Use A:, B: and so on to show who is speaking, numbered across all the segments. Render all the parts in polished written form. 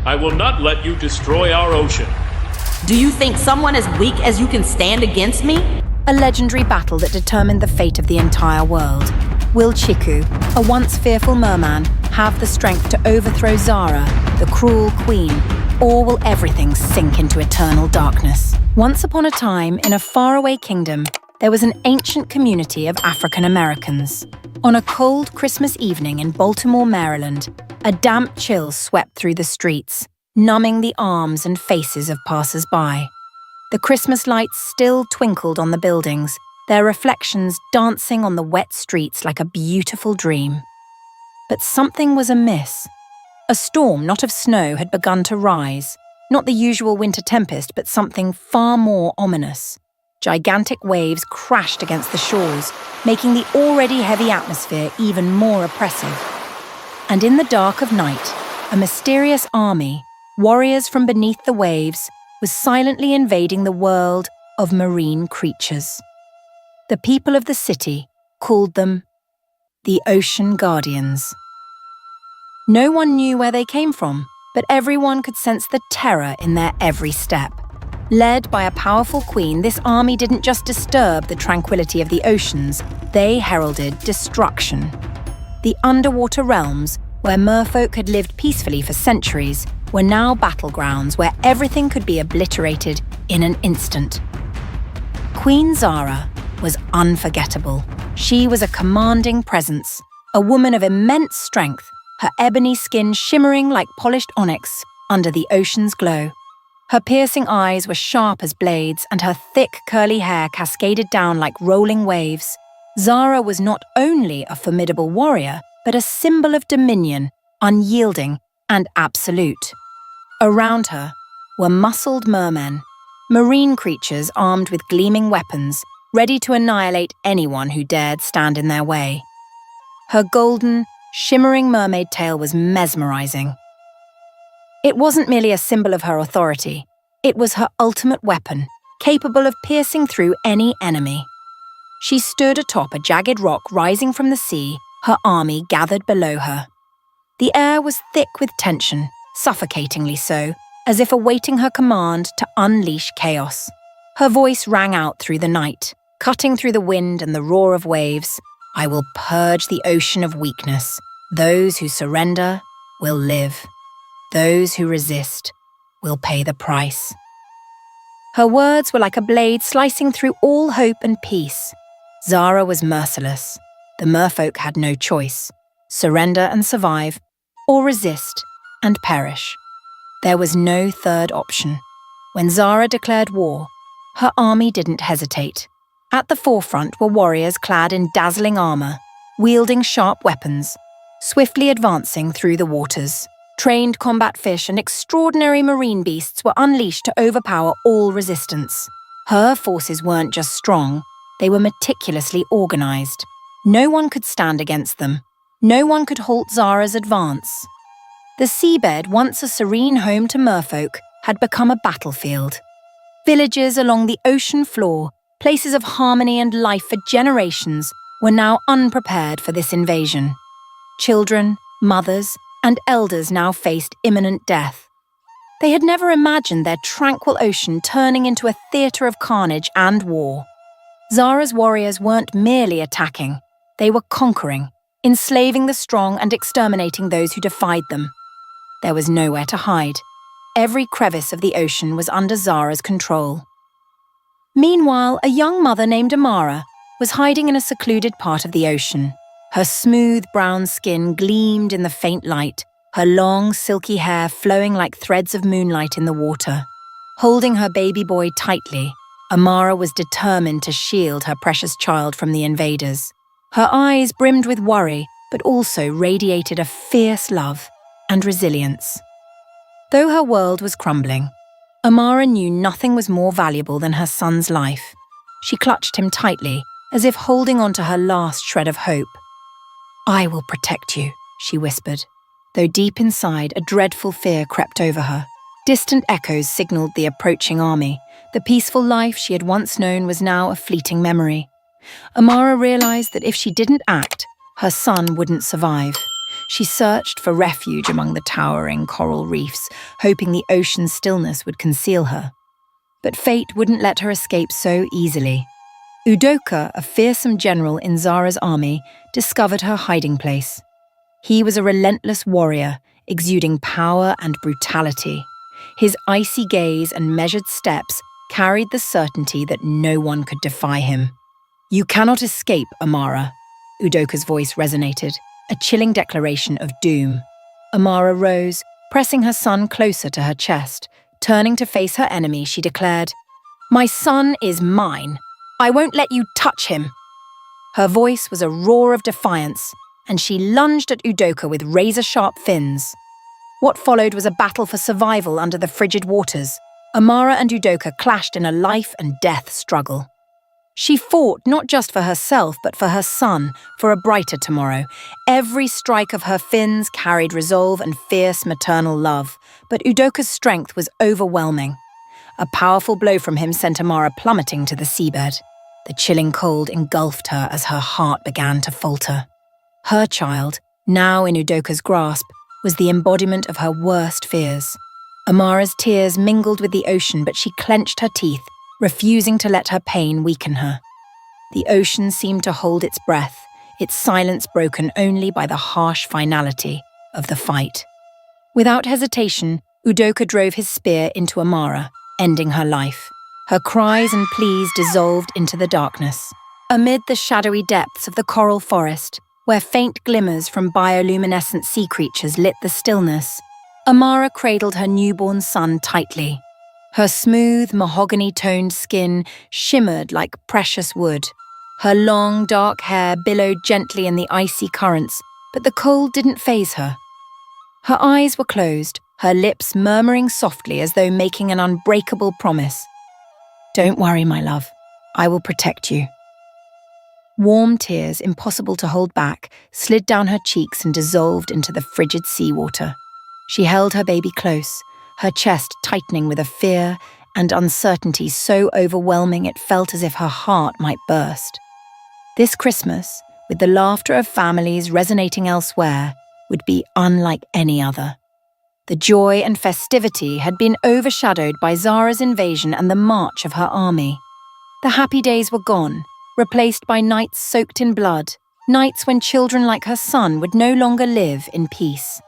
A: I will not let you destroy our ocean.
B: Do you think someone as weak as you can stand against me?
C: A legendary battle that determined the fate of the entire world. Will Chiku, a once fearful merman, have the strength to overthrow Zara, the cruel queen, or will everything sink into eternal darkness? Once upon a time, in a faraway kingdom, there was an ancient community of African Americans. On a cold Christmas evening in Baltimore, Maryland, a damp chill swept through the streets, numbing the arms and faces of passers-by. The Christmas lights still twinkled on the buildings, their reflections dancing on the wet streets like a beautiful dream. But something was amiss. A storm, not of snow, had begun to rise. Not the usual winter tempest, but something far more ominous. Gigantic waves crashed against the shores, making the already heavy atmosphere even more oppressive. And in the dark of night, a mysterious army, warriors from beneath the waves, was silently invading the world of marine creatures. The people of the city called them the Ocean Guardians. No one knew where they came from, but everyone could sense the terror in their every step. Led by a powerful queen, this army didn't just disturb the tranquility of the oceans, they heralded destruction. The underwater realms, where merfolk had lived peacefully for centuries, were now battlegrounds where everything could be obliterated in an instant. Queen Zara was unforgettable. She was a commanding presence, a woman of immense strength, her ebony skin shimmering like polished onyx under the ocean's glow. Her piercing eyes were sharp as blades, and her thick, curly hair cascaded down like rolling waves. Zara was not only a formidable warrior, but a symbol of dominion, unyielding and absolute. Around her were muscled mermen, marine creatures armed with gleaming weapons, ready to annihilate anyone who dared stand in their way. Her golden, shimmering mermaid tail was mesmerizing. It wasn't merely a symbol of her authority. It was her ultimate weapon, capable of piercing through any enemy. She stood atop a jagged rock rising from the sea, her army gathered below her. The air was thick with tension, suffocatingly so, as if awaiting her command to unleash chaos. Her voice rang out through the night, cutting through the wind and the roar of waves. I will purge the ocean of weakness. Those who surrender will live. Those who resist will pay the price. Her words were like a blade slicing through all hope and peace. Zara was merciless. The merfolk had no choice. Surrender and survive, or resist and perish. There was no third option. When Zara declared war, her army didn't hesitate. At the forefront were warriors clad in dazzling armor, wielding sharp weapons, swiftly advancing through the waters. Trained combat fish and extraordinary marine beasts were unleashed to overpower all resistance. Her forces weren't just strong, they were meticulously organized. No one could stand against them. No one could halt Zara's advance. The seabed, once a serene home to merfolk, had become a battlefield. Villages along the ocean floor, places of harmony and life for generations, were now unprepared for this invasion. Children, mothers, and elders now faced imminent death. They had never imagined their tranquil ocean turning into a theatre of carnage and war. Zara's warriors weren't merely attacking, they were conquering, enslaving the strong and exterminating those who defied them. There was nowhere to hide. Every crevice of the ocean was under Zara's control. Meanwhile, a young mother named Amara was hiding in a secluded part of the ocean. Her smooth brown skin gleamed in the faint light, her long, silky hair flowing like threads of moonlight in the water. Holding her baby boy tightly, Amara was determined to shield her precious child from the invaders. Her eyes brimmed with worry, but also radiated a fierce love and resilience. Though her world was crumbling, Amara knew nothing was more valuable than her son's life. She clutched him tightly, as if holding on to her last shred of hope. I will protect you, she whispered, though deep inside a dreadful fear crept over her. Distant echoes signaled the approaching army. The peaceful life she had once known was now a fleeting memory. Amara realized that if she didn't act, her son wouldn't survive. She searched for refuge among the towering coral reefs, hoping the ocean's stillness would conceal her. But fate wouldn't let her escape so easily. Udoka, a fearsome general in Zara's army, discovered her hiding place. He was a relentless warrior, exuding power and brutality. His icy gaze and measured steps carried the certainty that no one could defy him. "You cannot escape, Amara," Udoka's voice resonated, a chilling declaration of doom. Amara rose, pressing her son closer to her chest. Turning to face her enemy, she declared, "My son is mine. I won't let you touch him." Her voice was a roar of defiance, and she lunged at Udoka with razor-sharp fins. What followed was a battle for survival under the frigid waters. Amara and Udoka clashed in a life-and-death struggle. She fought not just for herself, but for her son, for a brighter tomorrow. Every strike of her fins carried resolve and fierce maternal love, but Udoka's strength was overwhelming. A powerful blow from him sent Amara plummeting to the seabed. The chilling cold engulfed her as her heart began to falter. Her child, now in Udoka's grasp, was the embodiment of her worst fears. Amara's tears mingled with the ocean, but she clenched her teeth, refusing to let her pain weaken her. The ocean seemed to hold its breath, its silence broken only by the harsh finality of the fight. Without hesitation, Udoka drove his spear into Amara, ending her life. Her cries and pleas dissolved into the darkness. Amid the shadowy depths of the coral forest, where faint glimmers from bioluminescent sea creatures lit the stillness, Amara cradled her newborn son tightly. Her smooth, mahogany-toned skin shimmered like precious wood. Her long, dark hair billowed gently in the icy currents, but the cold didn't faze her. Her eyes were closed, her lips murmuring softly as though making an unbreakable promise. "Don't worry, my love. I will protect you." Warm tears, impossible to hold back, slid down her cheeks and dissolved into the frigid seawater. She held her baby close, her chest tightening with a fear and uncertainty so overwhelming it felt as if her heart might burst. This Christmas, with the laughter of families resonating elsewhere, would be unlike any other. The joy and festivity had been overshadowed by Zara's invasion and the march of her army. The happy days were gone, replaced by nights soaked in blood, nights when children like her son would no longer live in peace.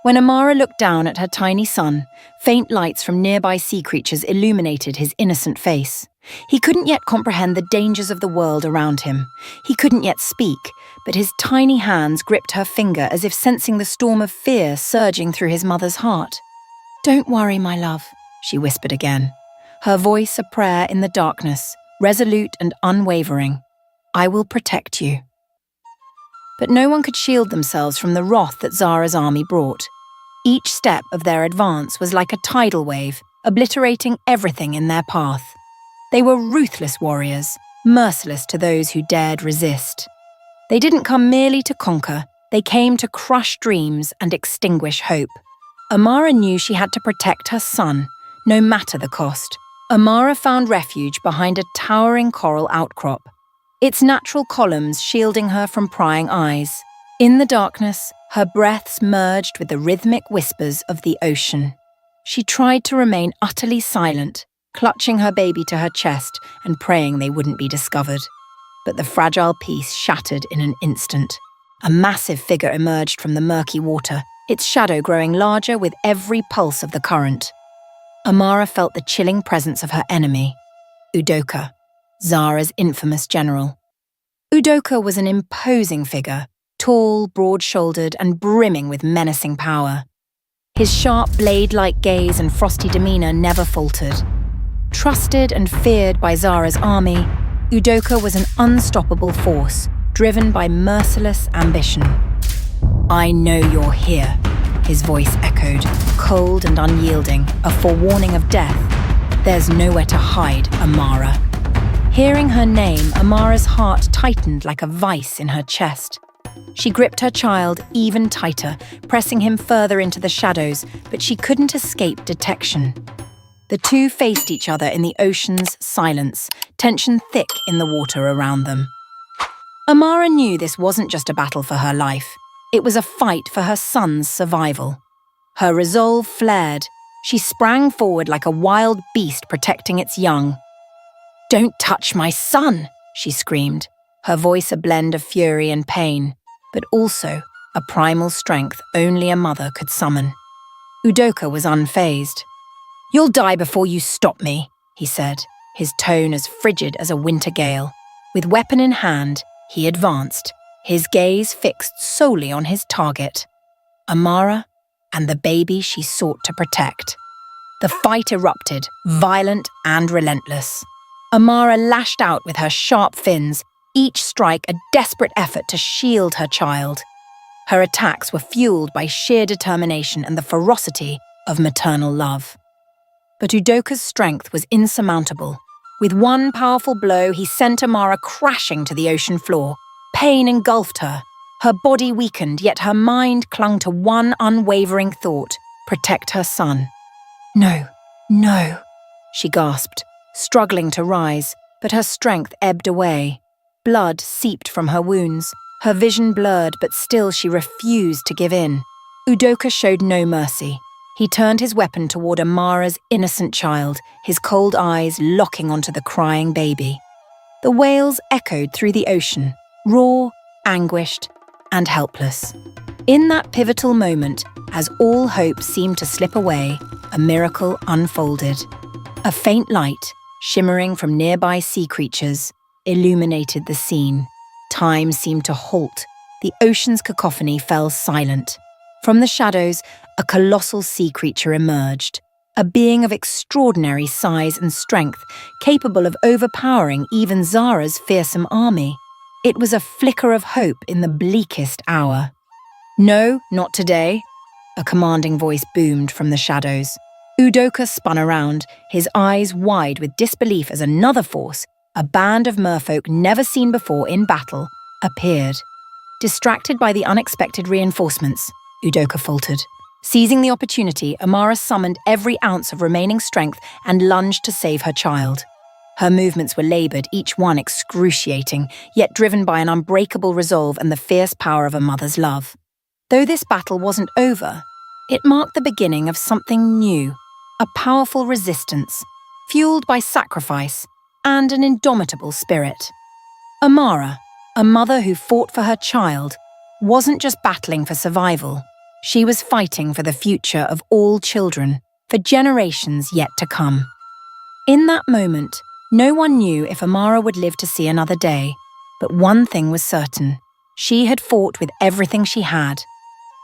C: When Amara looked down at her tiny son, faint lights from nearby sea creatures illuminated his innocent face. He couldn't yet comprehend the dangers of the world around him. He couldn't yet speak, but his tiny hands gripped her finger as if sensing the storm of fear surging through his mother's heart. "Don't worry, my love," she whispered again, her voice a prayer in the darkness, resolute and unwavering. "I will protect you." But no one could shield themselves from the wrath that Zara's army brought. Each step of their advance was like a tidal wave, obliterating everything in their path. They were ruthless warriors, merciless to those who dared resist. They didn't come merely to conquer, they came to crush dreams and extinguish hope. Amara knew she had to protect her son, no matter the cost. Amara found refuge behind a towering coral outcrop, its natural columns shielding her from prying eyes. In the darkness, her breaths merged with the rhythmic whispers of the ocean. She tried to remain utterly silent, clutching her baby to her chest and praying they wouldn't be discovered. But the fragile peace shattered in an instant. A massive figure emerged from the murky water, its shadow growing larger with every pulse of the current. Amara felt the chilling presence of her enemy, Udoka, Zara's infamous general. Udoka was an imposing figure, tall, broad-shouldered, and brimming with menacing power. His sharp blade-like gaze and frosty demeanor never faltered. Trusted and feared by Zara's army, Udoka was an unstoppable force, driven by merciless ambition. "I know you're here," his voice echoed, cold and unyielding, a forewarning of death. "There's nowhere to hide, Amara." Hearing her name, Amara's heart tightened like a vice in her chest. She gripped her child even tighter, pressing him further into the shadows, but she couldn't escape detection. The two faced each other in the ocean's silence, tension thick in the water around them. Amara knew this wasn't just a battle for her life. It was a fight for her son's survival. Her resolve flared. She sprang forward like a wild beast protecting its young. "Don't touch my son," she screamed, her voice a blend of fury and pain, but also a primal strength only a mother could summon. Udoka was unfazed. "You'll die before you stop me," he said, his tone as frigid as a winter gale. With weapon in hand, he advanced, his gaze fixed solely on his target, Amara and the baby she sought to protect. The fight erupted, violent and relentless. Amara lashed out with her sharp fins, each strike a desperate effort to shield her child. Her attacks were fueled by sheer determination and the ferocity of maternal love. But Udoka's strength was insurmountable. With one powerful blow, he sent Amara crashing to the ocean floor. Pain engulfed her. Her body weakened, yet her mind clung to one unwavering thought: protect her son. "No, no," she gasped, struggling to rise, but her strength ebbed away. Blood seeped from her wounds. Her vision blurred, but still she refused to give in. Udoka showed no mercy. He turned his weapon toward Amara's innocent child, his cold eyes locking onto the crying baby. The wails echoed through the ocean, raw, anguished, and helpless. In that pivotal moment, as all hope seemed to slip away, a miracle unfolded. A faint light, shimmering from nearby sea creatures, illuminated the scene. Time seemed to halt. The ocean's cacophony fell silent. From the shadows, a colossal sea creature emerged, a being of extraordinary size and strength, capable of overpowering even Zara's fearsome army. It was a flicker of hope in the bleakest hour. "No, not today," a commanding voice boomed from the shadows. Udoka spun around, his eyes wide with disbelief as another force, a band of merfolk never seen before in battle, appeared. Distracted by the unexpected reinforcements, Udoka faltered. Seizing the opportunity, Amara summoned every ounce of remaining strength and lunged to save her child. Her movements were laboured, each one excruciating, yet driven by an unbreakable resolve and the fierce power of a mother's love. Though this battle wasn't over, it marked the beginning of something new, a powerful resistance, fueled by sacrifice and an indomitable spirit. Amara, a mother who fought for her child, wasn't just battling for survival. She was fighting for the future of all children, for generations yet to come. In that moment, no one knew if Amara would live to see another day, but one thing was certain: she had fought with everything she had,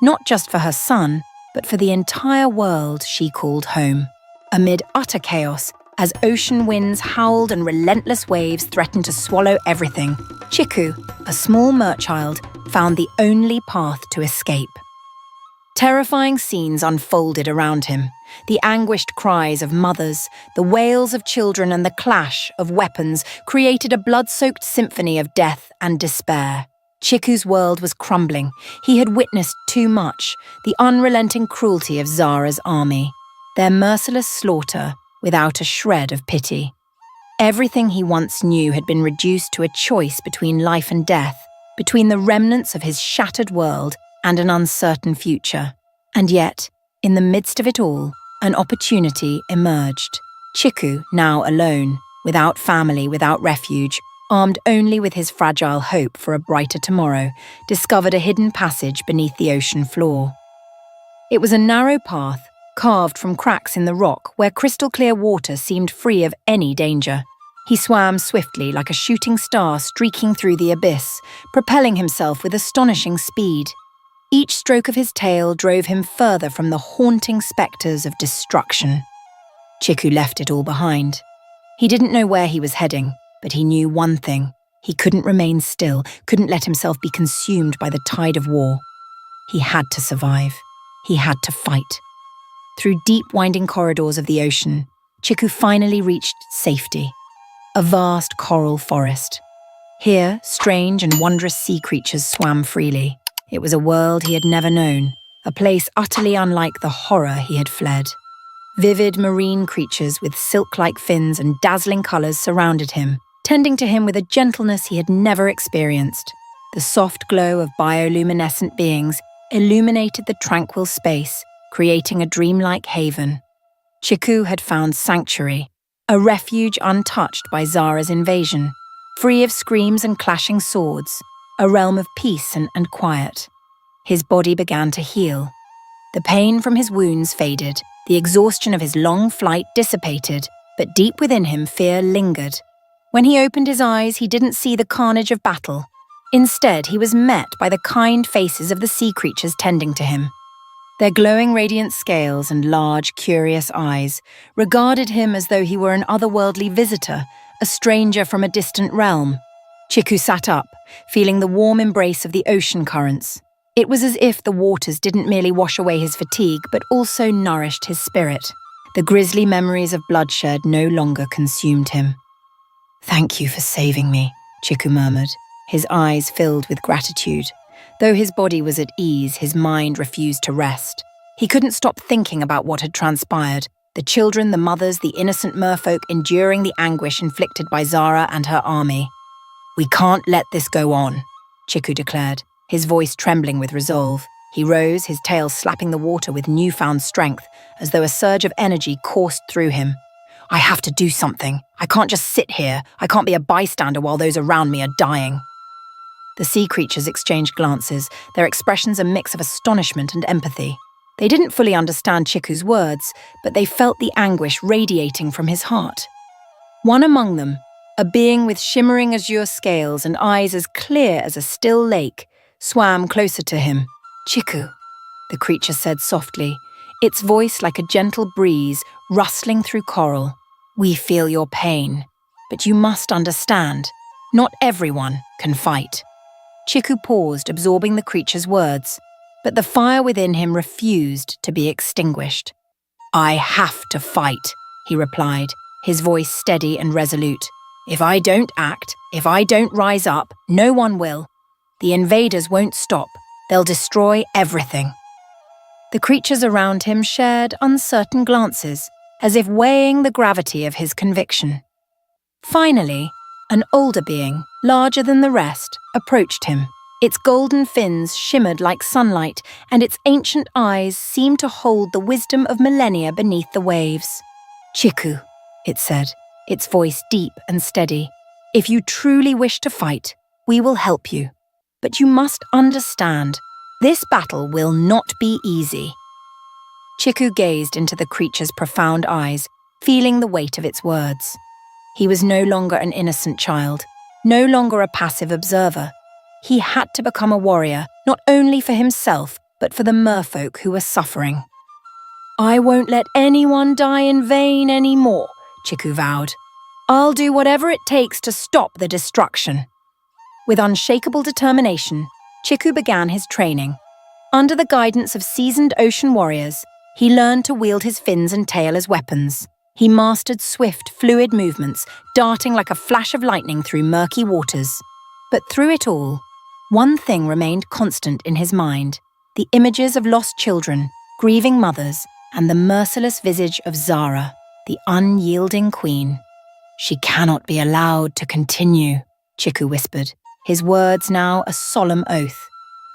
C: not just for her son, but for the entire world she called home. Amid utter chaos, as ocean winds howled and relentless waves threatened to swallow everything, Chiku, a small merchild, found the only path to escape. Terrifying scenes unfolded around him. The anguished cries of mothers, the wails of children, and the clash of weapons created a blood-soaked symphony of death and despair. Chiku's world was crumbling. He had witnessed too much, the unrelenting cruelty of Zara's army, their merciless slaughter without a shred of pity. Everything he once knew had been reduced to a choice between life and death, between the remnants of his shattered world and an uncertain future. And yet, in the midst of it all, an opportunity emerged. Chiku, now alone, without family, without refuge, armed only with his fragile hope for a brighter tomorrow, discovered a hidden passage beneath the ocean floor. It was a narrow path, carved from cracks in the rock where crystal-clear water seemed free of any danger. He swam swiftly like a shooting star streaking through the abyss, propelling himself with astonishing speed. Each stroke of his tail drove him further from the haunting spectres of destruction. Chiku left it all behind. He didn't know where he was heading, but he knew one thing. He couldn't remain still, couldn't let himself be consumed by the tide of war. He had to survive. He had to fight. Through deep, winding corridors of the ocean, Chiku finally reached safety. A vast coral forest. Here, strange and wondrous sea creatures swam freely. It was a world he had never known, a place utterly unlike the horror he had fled. Vivid marine creatures with silk-like fins and dazzling colours surrounded him, tending to him with a gentleness he had never experienced. The soft glow of bioluminescent beings illuminated the tranquil space, creating a dreamlike haven. Chiku had found sanctuary, a refuge untouched by Zara's invasion, free of screams and clashing swords, a realm of peace and quiet. His body began to heal. The pain from his wounds faded, the exhaustion of his long flight dissipated, but deep within him fear lingered. When he opened his eyes, he didn't see the carnage of battle. Instead, he was met by the kind faces of the sea creatures tending to him. Their glowing radiant scales and large, curious eyes regarded him as though he were an otherworldly visitor, a stranger from a distant realm. Chiku sat up, feeling the warm embrace of the ocean currents. It was as if the waters didn't merely wash away his fatigue, but also nourished his spirit. The grisly memories of bloodshed no longer consumed him. "Thank you for saving me," Chiku murmured, his eyes filled with gratitude. Though his body was at ease, his mind refused to rest. He couldn't stop thinking about what had transpired, the children, the mothers, the innocent merfolk enduring the anguish inflicted by Zara and her army. "We can't let this go on," Chiku declared, his voice trembling with resolve. He rose, his tail slapping the water with newfound strength, as though a surge of energy coursed through him. "I have to do something. I can't just sit here. I can't be a bystander while those around me are dying." The sea creatures exchanged glances, their expressions a mix of astonishment and empathy. They didn't fully understand Chiku's words, but they felt the anguish radiating from his heart. One among them, a being with shimmering azure scales and eyes as clear as a still lake, swam closer to him. "Chiku," the creature said softly, its voice like a gentle breeze rustling through coral. "We feel your pain, but you must understand, not everyone can fight." Chiku paused, absorbing the creature's words, but the fire within him refused to be extinguished. "I have to fight," he replied, his voice steady and resolute. "If I don't act, if I don't rise up, no one will. The invaders won't stop. They'll destroy everything." The creatures around him shared uncertain glances, as if weighing the gravity of his conviction. Finally, an older being, larger than the rest, approached him. Its golden fins shimmered like sunlight, and its ancient eyes seemed to hold the wisdom of millennia beneath the waves. "Chiku," it said, its voice deep and steady, "if you truly wish to fight, we will help you. But you must understand, this battle will not be easy." Chiku gazed into the creature's profound eyes, feeling the weight of its words. He was no longer an innocent child, no longer a passive observer. He had to become a warrior, not only for himself, but for the merfolk who were suffering. "I won't let anyone die in vain anymore," Chiku vowed. "I'll do whatever it takes to stop the destruction." With unshakable determination, Chiku began his training. Under the guidance of seasoned ocean warriors, he learned to wield his fins and tail as weapons. He mastered swift, fluid movements, darting like a flash of lightning through murky waters. But through it all, one thing remained constant in his mind: the images of lost children, grieving mothers, and the merciless visage of Zara, the unyielding queen. "She cannot be allowed to continue," Chiku whispered, his words now a solemn oath.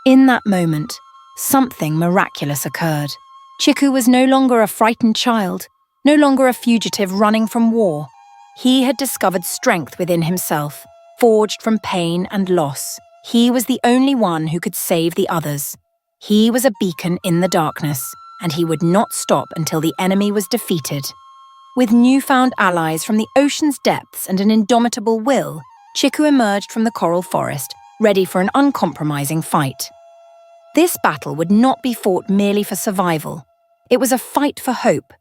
C: In that moment, something miraculous occurred. Chiku was no longer a frightened child, no longer a fugitive running from war. He had discovered strength within himself, forged from pain and loss. He was the only one who could save the others. He was a beacon in the darkness, and he would not stop until the enemy was defeated. With newfound allies from the ocean's depths and an indomitable will, Chiku emerged from the coral forest, ready for an uncompromising fight. This battle would not be fought merely for survival. It was a fight for hope,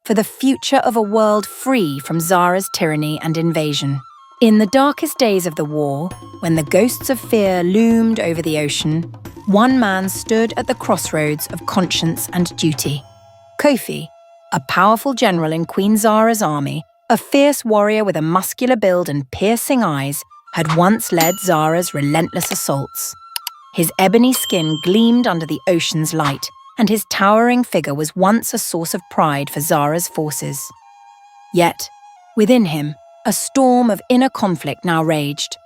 C: for the future of a world free from Zara's tyranny and invasion. In the darkest days of the war, when the ghosts of fear loomed over the ocean, one man stood at the crossroads of conscience and duty. Kofi, a powerful general in Queen Zara's army, a fierce warrior with a muscular build and piercing eyes, had once led Zara's relentless assaults. His ebony skin gleamed under the ocean's light, and his towering figure was once a source of pride for Zara's forces. Yet, within him, a storm of inner conflict now raged.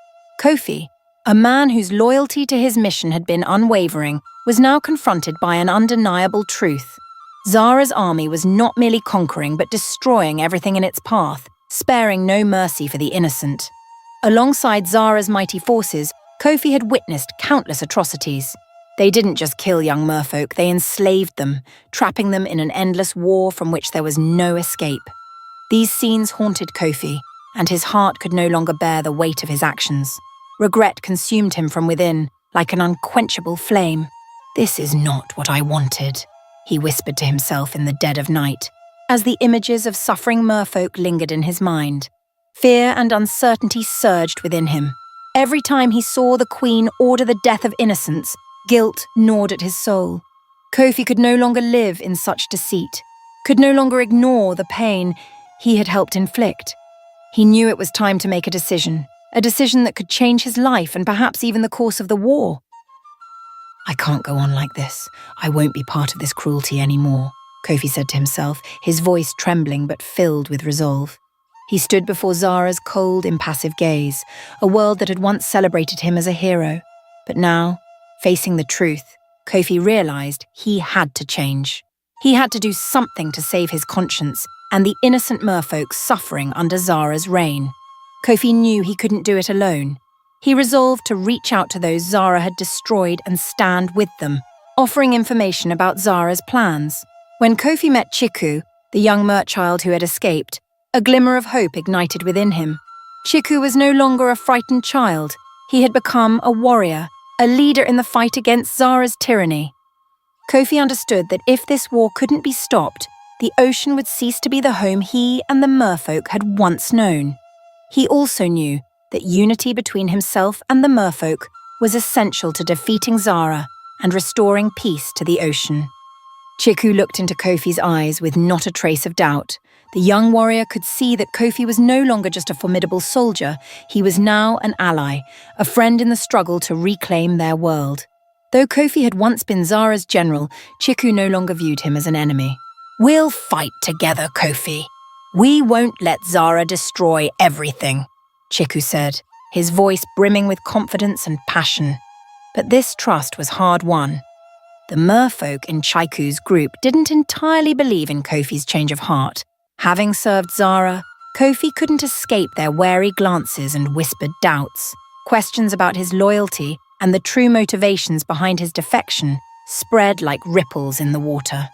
C: Kofi, A man whose loyalty to his mission had been unwavering was now confronted by an undeniable truth. Zara's army was not merely conquering but destroying everything in its path, sparing no mercy for the innocent. Alongside Zara's mighty forces, Kofi had witnessed countless atrocities. They didn't just kill young merfolk, they enslaved them, trapping them in an endless war from which there was no escape. These scenes haunted Kofi, and his heart could no longer bear the weight of his actions. Regret consumed him from within, like an unquenchable flame. "This is not what I wanted," he whispered to himself in the dead of night, as the images of suffering merfolk lingered in his mind. Fear and uncertainty surged within him. Every time he saw the Queen order the death of innocents, guilt gnawed at his soul. Kofi could no longer live in such deceit, could no longer ignore the pain he had helped inflict. He knew it was time to make a decision that could change his life and perhaps even the course of the war. "I can't go on like this. I won't be part of this cruelty anymore," Kofi said to himself, his voice trembling but filled with resolve. He stood before Zara's cold, impassive gaze, a world that had once celebrated him as a hero. But now, facing the truth, Kofi realized he had to change. He had to do something to save his conscience and the innocent merfolk suffering under Zara's reign. Kofi knew he couldn't do it alone. He resolved to reach out to those Zara had destroyed and stand with them, offering information about Zara's plans. When Kofi met Chiku, the young merchild who had escaped, a glimmer of hope ignited within him. Chiku was no longer a frightened child. He had become a warrior, a leader in the fight against Zara's tyranny. Kofi understood that if this war couldn't be stopped, the ocean would cease to be the home he and the merfolk had once known. He also knew that unity between himself and the merfolk was essential to defeating Zara and restoring peace to the ocean. Chiku looked into Kofi's eyes with not a trace of doubt. The young warrior could see that Kofi was no longer just a formidable soldier, he was now an ally, a friend in the struggle to reclaim their world. Though Kofi had once been Zara's general, Chiku no longer viewed him as an enemy. "We'll fight together, Kofi. We won't let Zara destroy everything," Chiku said, his voice brimming with confidence and passion. But this trust was hard-won. The merfolk in Chiku's group didn't entirely believe in Kofi's change of heart. Having served Zara, Kofi couldn't escape their wary glances and whispered doubts. Questions about his loyalty and the true motivations behind his defection spread like ripples in the water.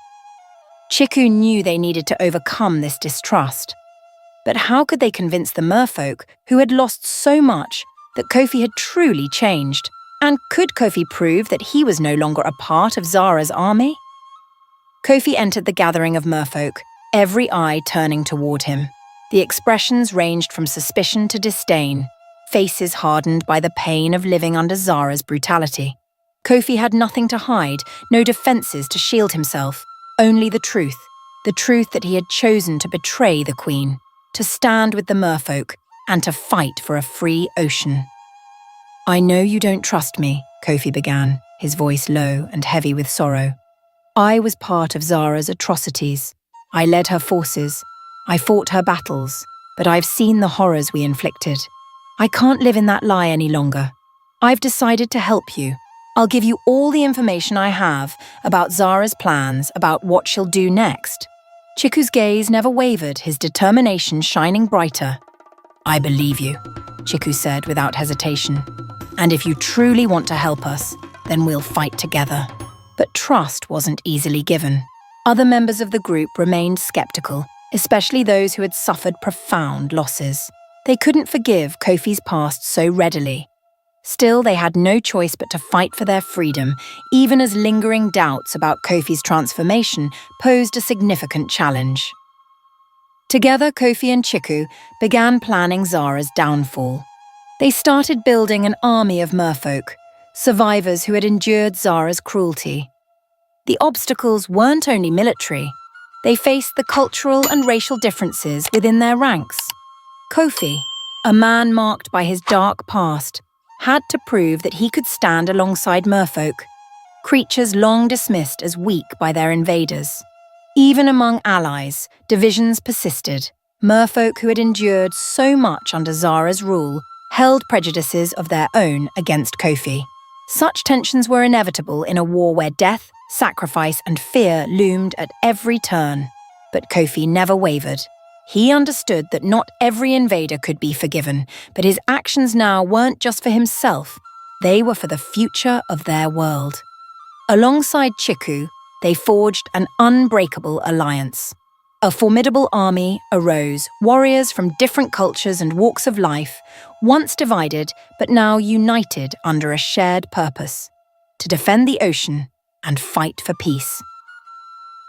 C: Chiku knew they needed to overcome this distrust. But how could they convince the merfolk, who had lost so much, that Kofi had truly changed? And could Kofi prove that he was no longer a part of Zara's army? Kofi entered the gathering of merfolk, every eye turning toward him. The expressions ranged from suspicion to disdain, faces hardened by the pain of living under Zara's brutality. Kofi had nothing to hide, no defenses to shield himself, only the truth that he had chosen to betray the Queen, to stand with the merfolk, and to fight for a free ocean. "I know you don't trust me," Kofi began, his voice low and heavy with sorrow. "I was part of Zara's atrocities. I led her forces. I fought her battles, but I've seen the horrors we inflicted. I can't live in that lie any longer. I've decided to help you. I'll give you all the information I have about Zara's plans, about what she'll do next." Chiku's gaze never wavered, his determination shining brighter. "I believe you," Chiku said without hesitation. "And if you truly want to help us, then we'll fight together." But trust wasn't easily given. Other members of the group remained skeptical, especially those who had suffered profound losses. They couldn't forgive Kofi's past so readily. Still, they had no choice but to fight for their freedom, even as lingering doubts about Kofi's transformation posed a significant challenge. Together, Kofi and Chiku began planning Zara's downfall. They started building an army of merfolk, survivors who had endured Zara's cruelty. The obstacles weren't only military. They faced the cultural and racial differences within their ranks. Kofi, a man marked by his dark past, had to prove that he could stand alongside merfolk, creatures long dismissed as weak by their invaders. Even among allies, divisions persisted. Merfolk who had endured so much under Zara's rule held prejudices of their own against Kofi. Such tensions were inevitable in a war where death, sacrifice, and fear loomed at every turn. But Kofi never wavered. He understood that not every invader could be forgiven, but his actions now weren't just for himself. They were for the future of their world. Alongside Chiku, they forged an unbreakable alliance. A formidable army arose, warriors from different cultures and walks of life, once divided but now united under a shared purpose: to defend the ocean and fight for peace.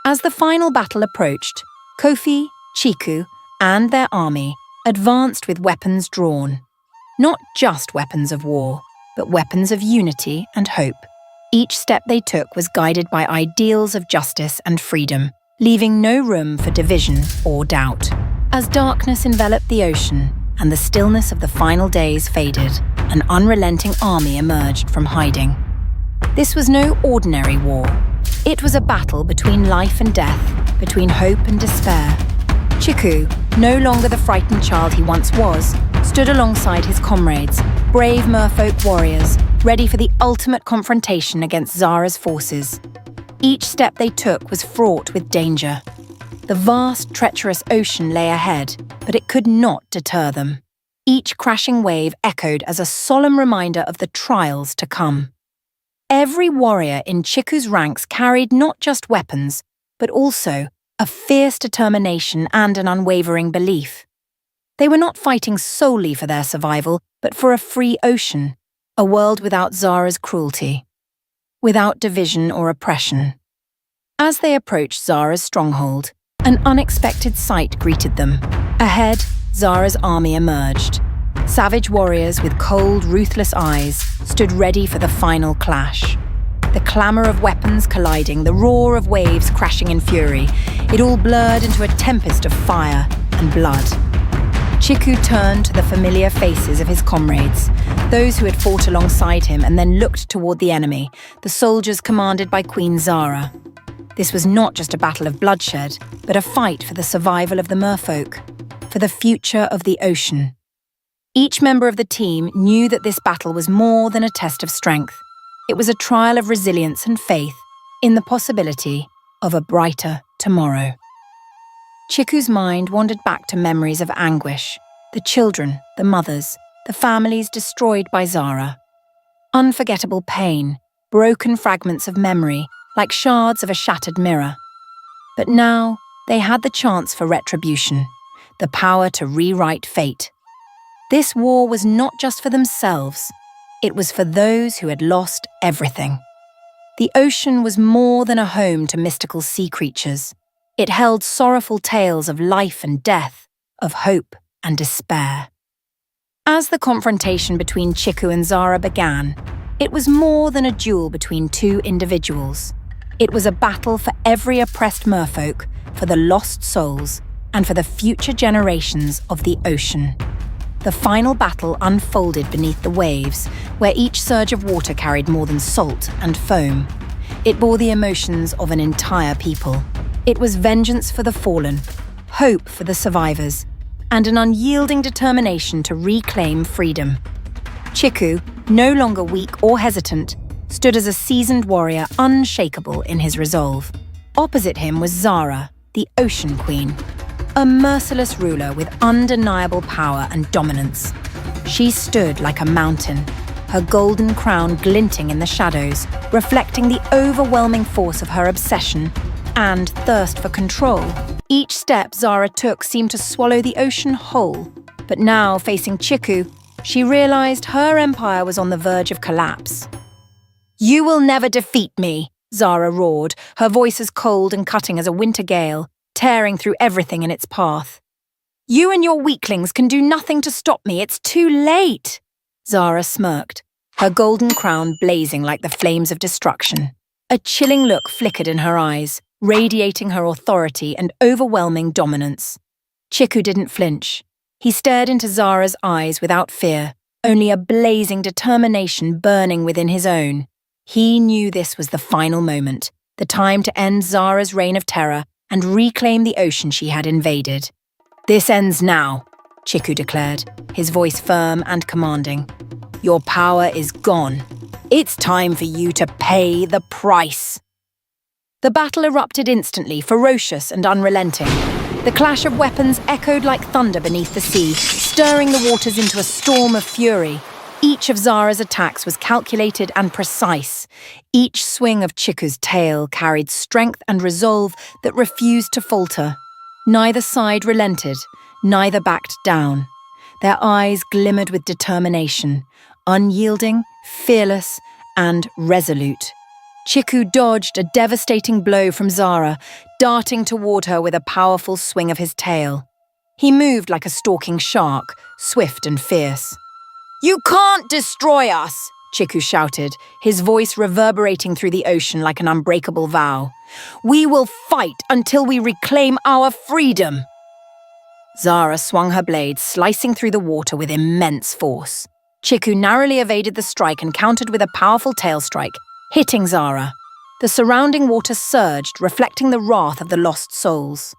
C: As the final battle approached, Kofi, Chiku, and their army advanced with weapons drawn. Not just weapons of war, but weapons of unity and hope. Each step they took was guided by ideals of justice and freedom, leaving no room for division or doubt. As darkness enveloped the ocean and the stillness of the final days faded, an unrelenting army emerged from hiding. This was no ordinary war. It was a battle between life and death, between hope and despair. Chiku, no longer the frightened child he once was, stood alongside his comrades, brave merfolk warriors, ready for the ultimate confrontation against Zara's forces. Each step they took was fraught with danger. The vast, treacherous ocean lay ahead, but it could not deter them. Each crashing wave echoed as a solemn reminder of the trials to come. Every warrior in Chiku's ranks carried not just weapons, but also a fierce determination and an unwavering belief. They were not fighting solely for their survival, but for a free ocean, a world without Zara's cruelty, without division or oppression. As they approached Zara's stronghold, an unexpected sight greeted them. Ahead, Zara's army emerged. Savage warriors with cold, ruthless eyes stood ready for the final clash. The clamour of weapons colliding, the roar of waves crashing in fury, it all blurred into a tempest of fire and blood. Chiku turned to the familiar faces of his comrades, those who had fought alongside him, and then looked toward the enemy, the soldiers commanded by Queen Zara. This was not just a battle of bloodshed, but a fight for the survival of the merfolk, for the future of the ocean. Each member of the team knew that this battle was more than a test of strength. It was a trial of resilience and faith in the possibility of a brighter tomorrow. Chiku's mind wandered back to memories of anguish, the children, the mothers, the families destroyed by Zara. Unforgettable pain, broken fragments of memory, like shards of a shattered mirror. But now they had the chance for retribution, the power to rewrite fate. This war was not just for themselves, it was for those who had lost everything. The ocean was more than a home to mystical sea creatures. It held sorrowful tales of life and death, of hope and despair. As the confrontation between Chiku and Zara began, it was more than a duel between two individuals. It was a battle for every oppressed merfolk, for the lost souls, and for the future generations of the ocean. The final battle unfolded beneath the waves, where each surge of water carried more than salt and foam. It bore the emotions of an entire people. It was vengeance for the fallen, hope for the survivors, and an unyielding determination to reclaim freedom. Chiku, no longer weak or hesitant, stood as a seasoned warrior unshakable in his resolve. Opposite him was Zara, the Ocean Queen, a merciless ruler with undeniable power and dominance. She stood like a mountain, her golden crown glinting in the shadows, reflecting the overwhelming force of her obsession and thirst for control. Each step Zara took seemed to swallow the ocean whole, but now, facing Chiku, she realized her empire was on the verge of collapse. "You will never defeat me," Zara roared, her voice as cold and cutting as a winter gale, tearing through everything in its path. "You and your weaklings can do nothing to stop me. It's too late." Zara smirked, her golden crown blazing like the flames of destruction. A chilling look flickered in her eyes, radiating her authority and overwhelming dominance. Chiku didn't flinch. He stared into Zara's eyes without fear, only a blazing determination burning within his own. He knew this was the final moment, the time to end Zara's reign of terror and reclaim the ocean she had invaded. "This ends now," Chiku declared, his voice firm and commanding. "Your power is gone. It's time for you to pay the price." The battle erupted instantly, ferocious and unrelenting. The clash of weapons echoed like thunder beneath the sea, stirring the waters into a storm of fury. Each of Zara's attacks was calculated and precise. Each swing of Chiku's tail carried strength and resolve that refused to falter. Neither side relented, neither backed down. Their eyes glimmered with determination, unyielding, fearless, and resolute. Chiku dodged a devastating blow from Zara, darting toward her with a powerful swing of his tail. He moved like a stalking shark, swift and fierce. "You can't destroy us!" Chiku shouted, his voice reverberating through the ocean like an unbreakable vow. "We will fight until we reclaim our freedom!" Zara swung her blade, slicing through the water with immense force. Chiku narrowly evaded the strike and countered with a powerful tail strike, hitting Zara. The surrounding water surged, reflecting the wrath of the lost souls.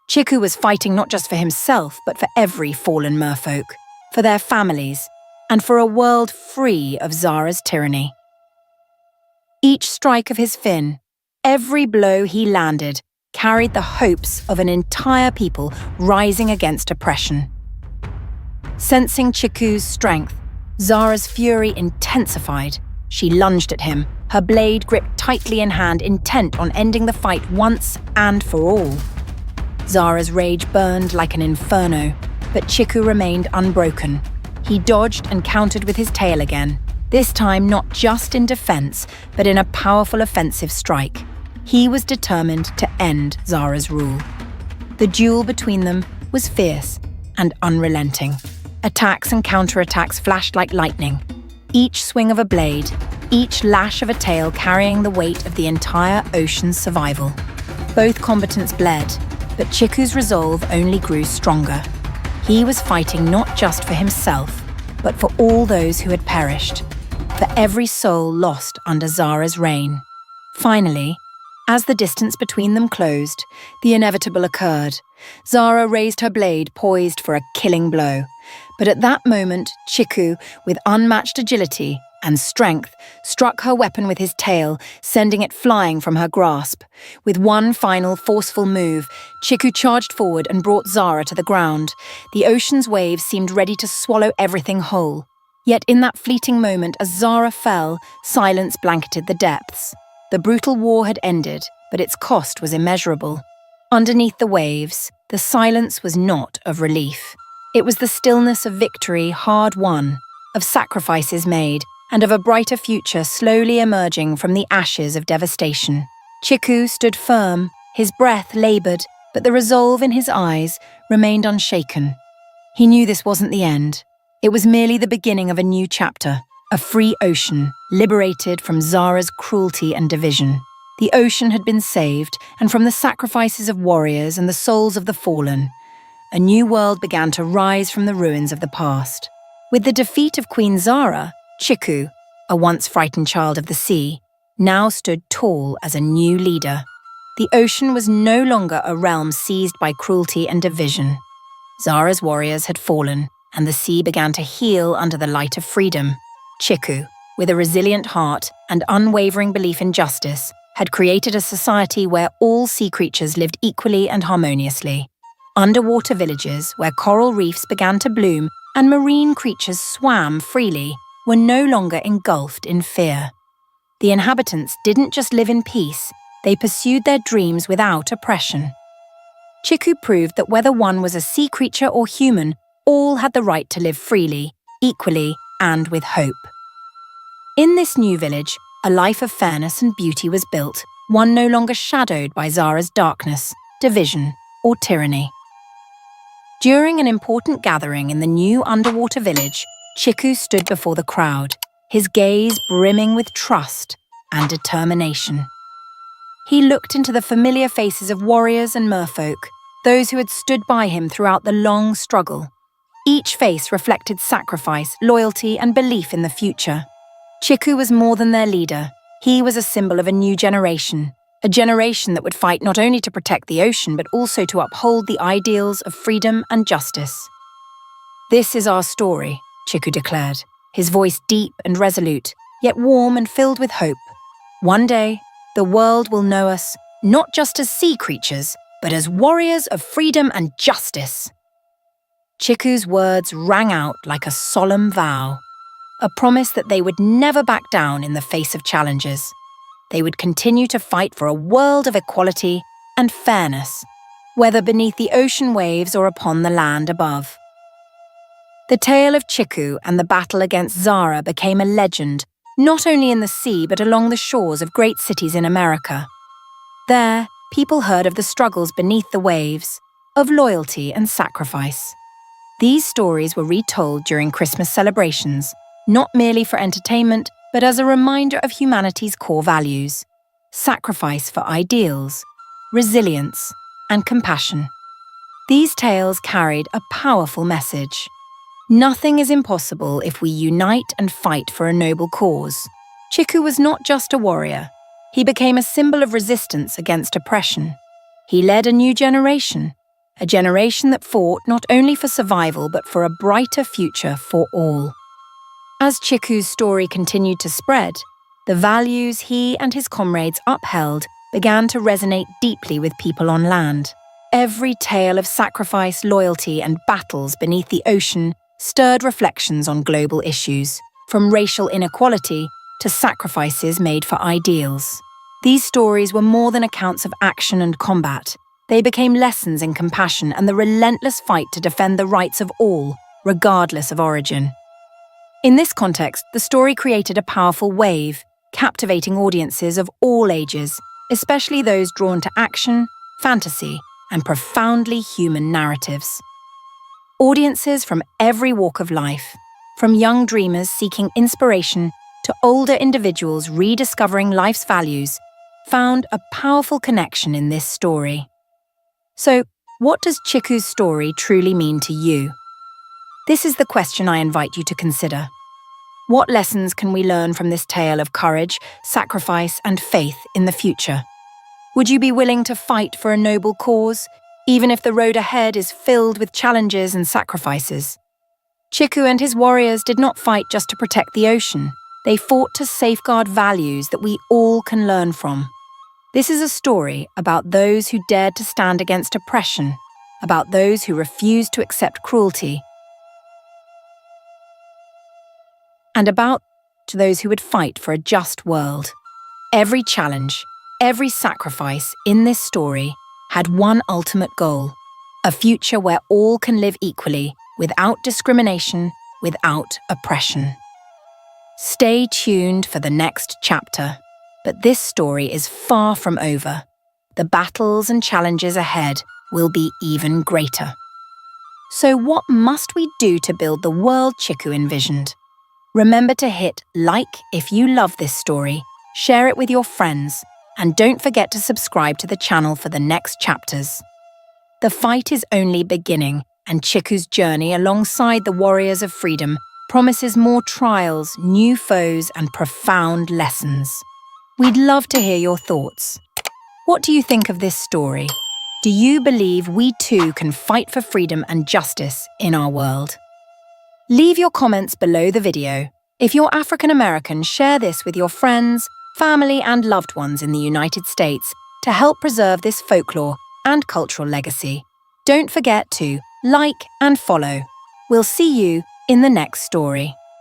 C: Chiku was fighting not just for himself, but for every fallen merfolk, for their families, and for a world free of Zara's tyranny. Each strike of his fin, every blow he landed, carried the hopes of an entire people rising against oppression. Sensing Chiku's strength, Zara's fury intensified. She lunged at him, her blade gripped tightly in hand, intent on ending the fight once and for all. Zara's rage burned like an inferno, but Chiku remained unbroken. He dodged and countered with his tail again, this time not just in defense, but in a powerful offensive strike. He was determined to end Zara's rule. The duel between them was fierce and unrelenting. Attacks and counterattacks flashed like lightning. Each swing of a blade, each lash of a tail carrying the weight of the entire ocean's survival. Both combatants bled, but Chiku's resolve only grew stronger. He was fighting not just for himself, but for all those who had perished, for every soul lost under Zara's reign. Finally, as the distance between them closed, the inevitable occurred. Zara raised her blade, poised for a killing blow. But at that moment, Chiku, with unmatched agility and strength, struck her weapon with his tail, sending it flying from her grasp. With one final forceful move, Chiku charged forward and brought Zara to the ground. The ocean's waves seemed ready to swallow everything whole. Yet in that fleeting moment, as Zara fell, silence blanketed the depths. The brutal war had ended, but its cost was immeasurable. Underneath the waves, the silence was not of relief. It was the stillness of victory hard won, of sacrifices made, and of a brighter future slowly emerging from the ashes of devastation. Chiku stood firm, his breath laboured, but the resolve in his eyes remained unshaken. He knew this wasn't the end. It was merely the beginning of a new chapter, a free ocean, liberated from Zara's cruelty and division. The ocean had been saved, and from the sacrifices of warriors and the souls of the fallen, a new world began to rise from the ruins of the past. With the defeat of Queen Zara, Chiku, a once frightened child of the sea, now stood tall as a new leader. The ocean was no longer a realm seized by cruelty and division. Zara's warriors had fallen, and the sea began to heal under the light of freedom. Chiku, with a resilient heart and unwavering belief in justice, had created a society where all sea creatures lived equally and harmoniously. Underwater villages where coral reefs began to bloom and marine creatures swam freely were no longer engulfed in fear. The inhabitants didn't just live in peace, they pursued their dreams without oppression. Chiku proved that whether one was a sea creature or human, all had the right to live freely, equally, and with hope. In this new village, a life of fairness and beauty was built, one no longer shadowed by Zara's darkness, division, or tyranny. During an important gathering in the new underwater village, Chiku stood before the crowd, his gaze brimming with trust and determination. He looked into the familiar faces of warriors and merfolk, those who had stood by him throughout the long struggle. Each face reflected sacrifice, loyalty, and belief in the future. Chiku was more than their leader. He was a symbol of a new generation, a generation that would fight not only to protect the ocean, but also to uphold the ideals of freedom and justice. "This is our story," Chiku declared, his voice deep and resolute, yet warm and filled with hope. "One day, the world will know us not just as sea creatures, but as warriors of freedom and justice." Chiku's words rang out like a solemn vow, a promise that they would never back down in the face of challenges. They would continue to fight for a world of equality and fairness, whether beneath the ocean waves or upon the land above. The tale of Chiku and the battle against Zara became a legend, not only in the sea but along the shores of great cities in America. There, people heard of the struggles beneath the waves, of loyalty and sacrifice. These stories were retold during Christmas celebrations, not merely for entertainment, but as a reminder of humanity's core values: sacrifice for ideals, resilience, and compassion. These tales carried a powerful message. Nothing is impossible if we unite and fight for a noble cause. Chiku was not just a warrior. He became a symbol of resistance against oppression. He led a new generation, a generation that fought not only for survival but for a brighter future for all. As Chiku's story continued to spread, the values he and his comrades upheld began to resonate deeply with people on land. Every tale of sacrifice, loyalty, and battles beneath the ocean stirred reflections on global issues, from racial inequality to sacrifices made for ideals. These stories were more than accounts of action and combat. They became lessons in compassion and the relentless fight to defend the rights of all, regardless of origin. In this context, the story created a powerful wave, captivating audiences of all ages, especially those drawn to action, fantasy, and profoundly human narratives. Audiences from every walk of life, from young dreamers seeking inspiration to older individuals rediscovering life's values, found a powerful connection in this story. So, what does Chiku's story truly mean to you? This is the question I invite you to consider. What lessons can we learn from this tale of courage, sacrifice, and faith in the future? Would you be willing to fight for a noble cause, even if the road ahead is filled with challenges and sacrifices? Chiku and his warriors did not fight just to protect the ocean. They fought to safeguard values that we all can learn from. This is a story about those who dared to stand against oppression, about those who refused to accept cruelty, and about those who would fight for a just world. Every challenge, every sacrifice in this story had one ultimate goal: a future where all can live equally, without discrimination, without oppression. Stay tuned for the next chapter, but this story is far from over. The battles and challenges ahead will be even greater. So what must we do to build the world Chiku envisioned? Remember to hit like if you love this story, share it with your friends, and don't forget to subscribe to the channel for the next chapters. The fight is only beginning, and Chiku's journey alongside the warriors of freedom promises more trials, new foes, and profound lessons. We'd love to hear your thoughts. What do you think of this story? Do you believe we too can fight for freedom and justice in our world? Leave your comments below the video. If you're African American, share this with your friends, family, and loved ones in the United States to help preserve this folklore and cultural legacy. Don't forget to like and follow. We'll see you in the next story.